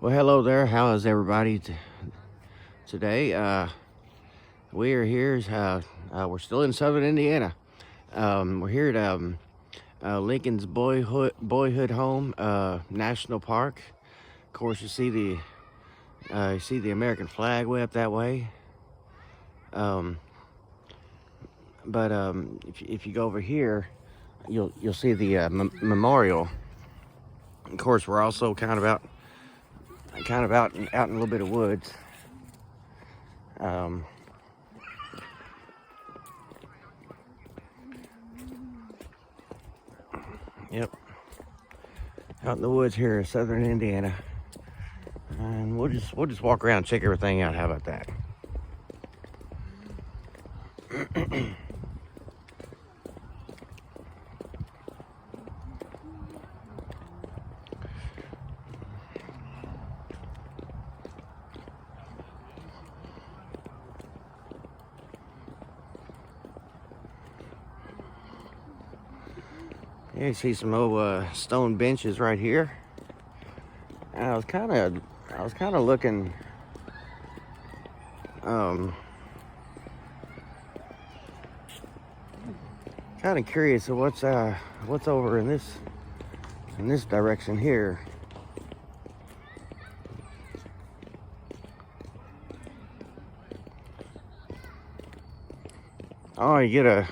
Well, hello there. How is everybody today? We are here. We're still in southern Indiana. We're here at Lincoln's Boyhood Home National Park. Of course, you see the American flag way up that way. But if you go over here, you'll see the memorial. Of course, we're also kind of out in a little bit of woods. Yep, out in the woods here in southern Indiana, and we'll just walk around and check everything out. How about that? Yeah, you see some old stone benches right here. And I was kind of looking, kind of curious of what's over in this direction here. Oh, you get a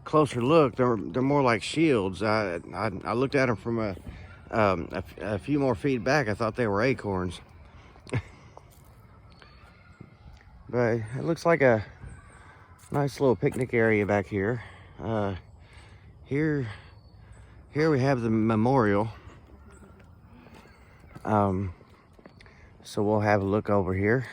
closer look. They're more like shields. I looked at them from a few more feet back. I thought they were acorns. But it looks like a nice little picnic area back here. Here we have the memorial. So we'll have a look over here.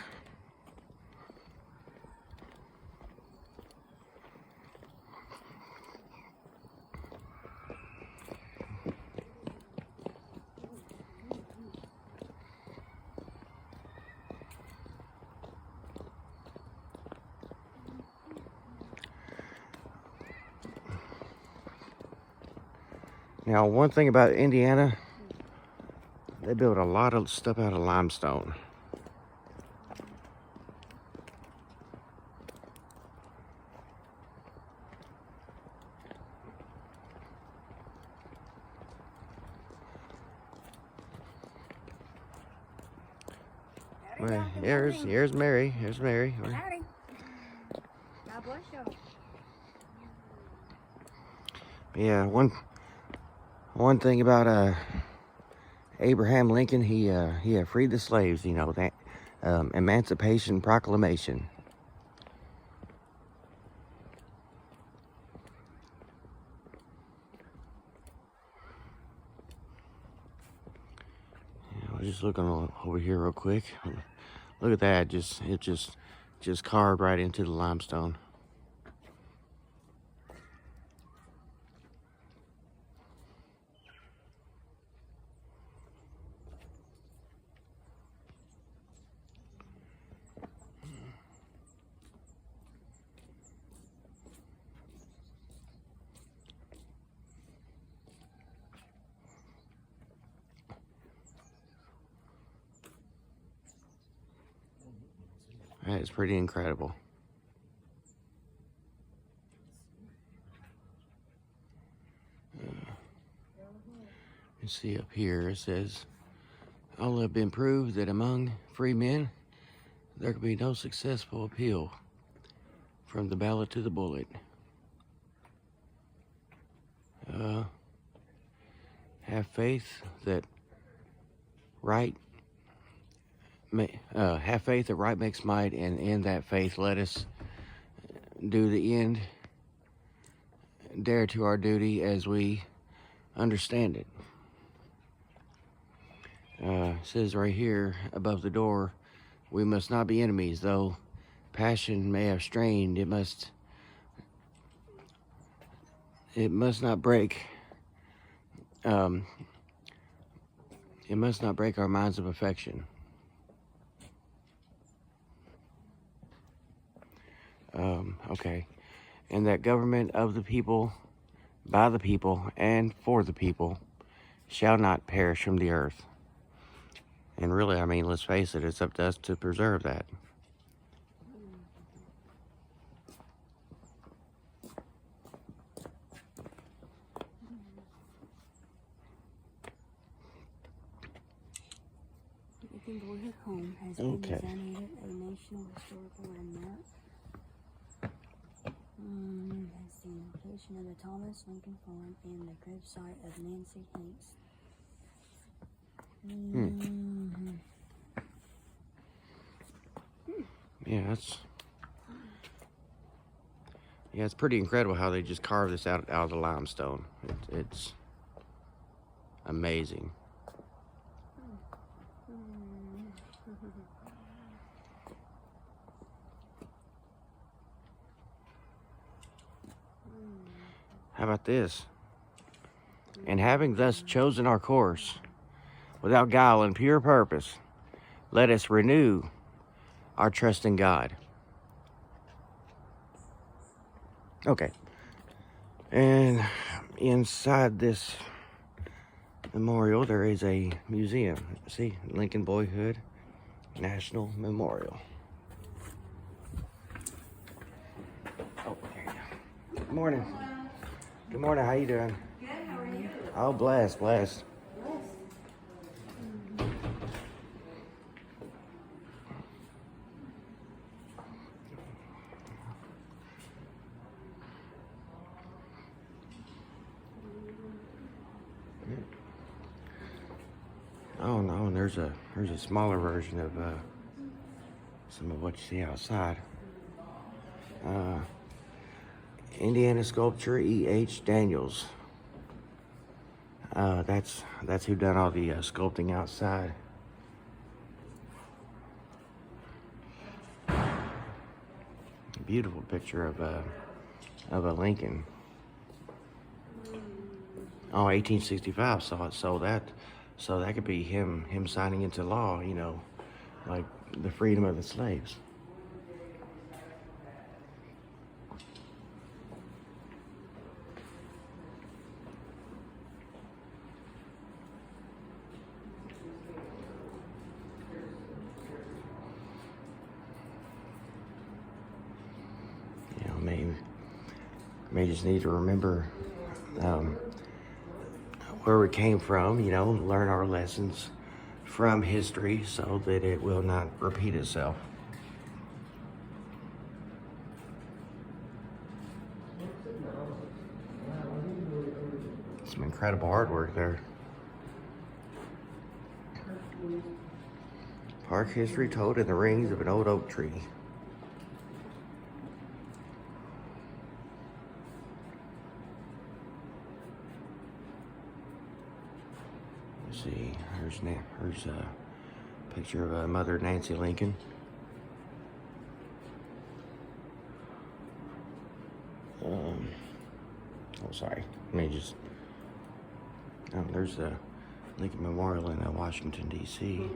Now, one thing about Indiana, they build a lot of stuff out of limestone. Well, here's Mary. Here's Mary. Howdy. God bless you. Yeah, one thing about Abraham Lincoln, he freed the slaves. You know that Emancipation Proclamation. I was just looking over here real quick. Look at that! It just carved right into the limestone. That is pretty incredible. You see up here, it says, all have been proved that among free men, there could be no successful appeal from the ballot to the bullet. Have faith that right makes might, and in that faith let us do the end, dare to our duty as we understand it. It says right here above the door, we must not be enemies, though passion may have strained. It must not break. It must not break our minds of affection. Okay. And that government of the people, by the people, and for the people shall not perish from the earth. And really, I mean, let's face it, it's up to us to preserve that. Lincoln Boyhood Home has been designated a National Historical Landmark. That's the location of the Thomas Lincoln Farm and the gravesite of Nancy Hanks. Yeah, it's pretty incredible how they just carved this out of the limestone. It's amazing. How about this? And having thus chosen our course, without guile and pure purpose, let us renew our trust in God. Okay. And inside this memorial, there is a museum. See, Lincoln Boyhood National Memorial. Oh, there you go. Good morning. Good morning. How you doing? Good, how are you? Oh, blessed. Oh no, and there's a smaller version of some of what you see outside. Indiana sculptor E.H. Daniels. That's who done all the sculpting outside. Beautiful picture of a Lincoln. Oh, 1865. So that could be him signing into law. You know, like the freedom of the slaves. May just need to remember where we came from, you know, learn our lessons from history so that it will not repeat itself. Some incredible artwork there. Park history told in the rings of an old oak tree. See, here's a picture of Mother Nancy Lincoln. Oh, sorry. There's the Lincoln Memorial in Washington, D.C.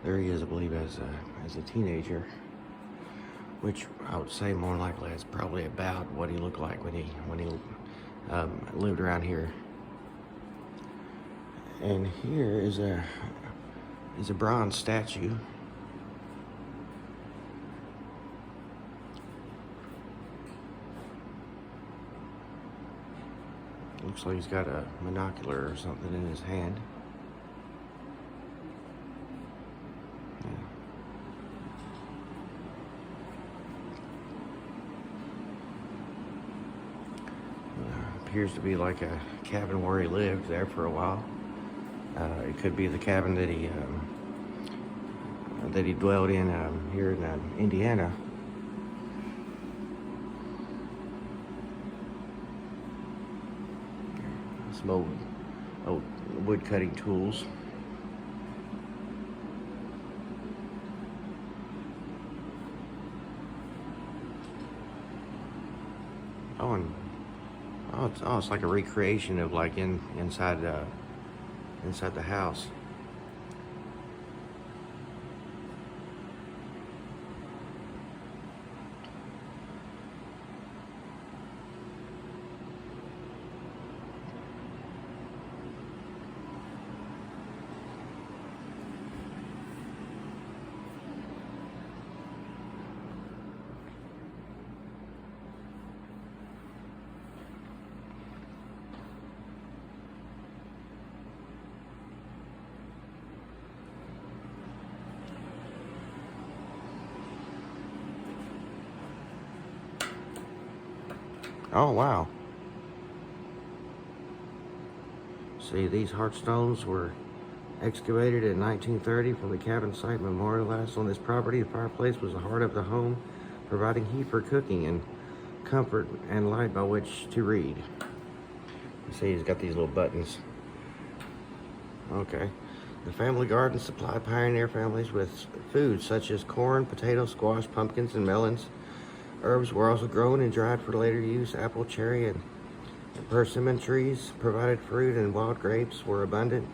There he is, I believe, as a teenager, which I would say more likely is probably about what he looked like when he lived around here. And here is a bronze statue. Looks like he's got a monocular or something in his hand. Appears to be like a cabin where he lived there for a while. It could be the cabin that he dwelled in here in Indiana. Some old wood cutting tools. It's like a recreation of like inside inside the house. Oh, wow. See, these heart stones were excavated in 1930 from the cabin site memorialized on this property. The fireplace was the heart of the home, providing heat for cooking and comfort and light by which to read. You see, he's got these little buttons. Okay. The family garden supplied pioneer families with foods such as corn, potatoes, squash, pumpkins, and melons. Herbs were also grown and dried for later use. Apple, cherry, and persimmon trees provided fruit, and wild grapes were abundant.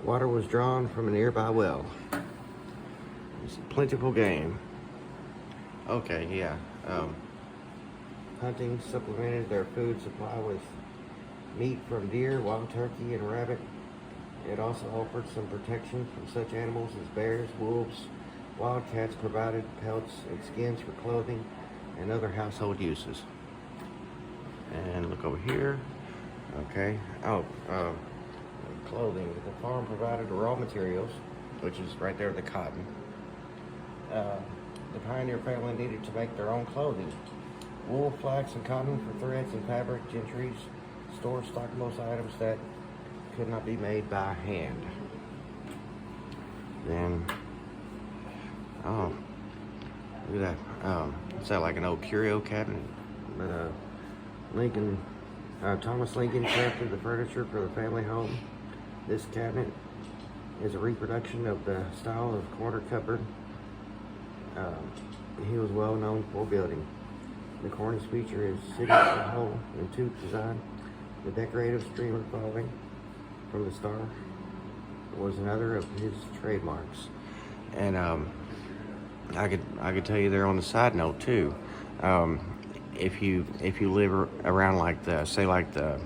Water was drawn from a nearby well. It's plentiful game. Okay, yeah. Hunting supplemented their food supply with meat from deer, wild turkey, and rabbit. It also offered some protection from such animals as bears, wolves. Wildcats provided pelts and skins for clothing and other household uses. And look over here. Okay. Clothing. The farm provided raw materials, which is right there, the cotton. The pioneer family needed to make their own clothing. Wool, flax, and cotton for threads and fabric. Gentry's store stocked most items that could not be made by hand. Then, oh, look at that. Is that like an old curio cabinet? But Thomas Lincoln crafted the furniture for the family home. This cabinet is a reproduction of the style of corner cupboard he was well known for building. The cornice feature is signature hole and tube design. The decorative streamer falling from the star was another of his trademarks. And I could tell you there on the side note too. If you live around like the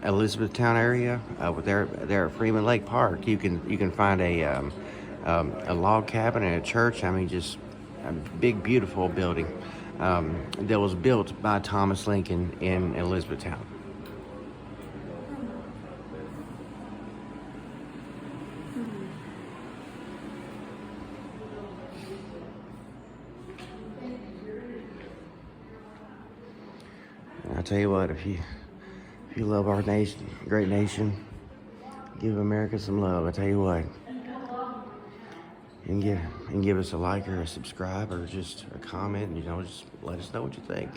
Elizabethtown area, there at Freeman Lake Park, you can find a log cabin and a church. I mean, just a big, beautiful building that was built by Thomas Lincoln in Elizabethtown. I tell you what, if you love our nation, great nation, give America some love. I tell you what, and give us a like or a subscribe or just a comment. And, just let us know what you think.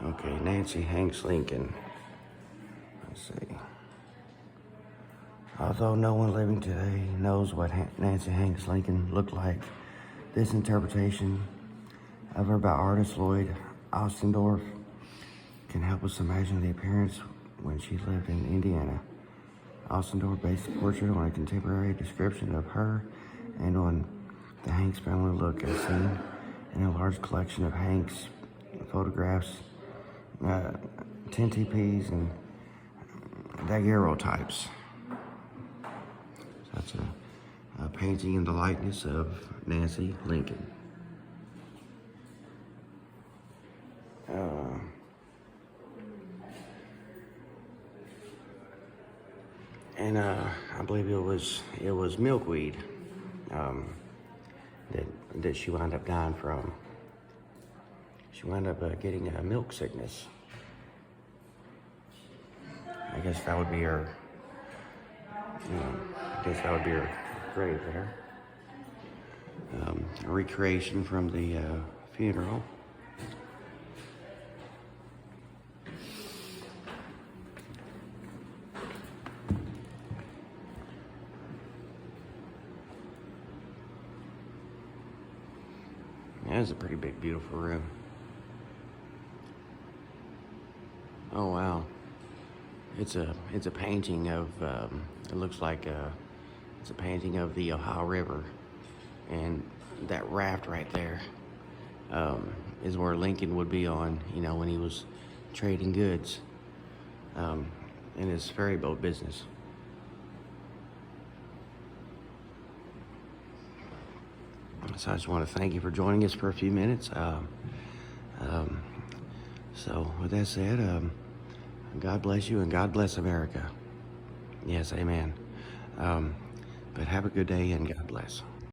Okay, Nancy Hanks Lincoln. Let's see. Although no one living today knows what Nancy Hanks Lincoln looked like, this interpretation of her by artist Lloyd Ostendorf can help us imagine the appearance when she lived in Indiana. Ostendorf based the portrait on a contemporary description of her and on the Hanks family look as seen in a large collection of Hanks photographs, tentepies, and daguerreotypes. That's a painting in the likeness of Nancy Lincoln. And I believe it was milkweed that she wound up dying from. She wound up getting a milk sickness. I guess that would be her. I guess that would be her grave there. A recreation from the funeral. That's a pretty big, beautiful room. Oh wow, it's a painting of. It looks like it's a painting of the Ohio River, and that raft right there is where Lincoln would be on. You know, when he was trading goods in his ferry boat business. So I just want to thank you for joining us for a few minutes. So with that said, God bless you and God bless America. Yes, amen. But have a good day and God bless.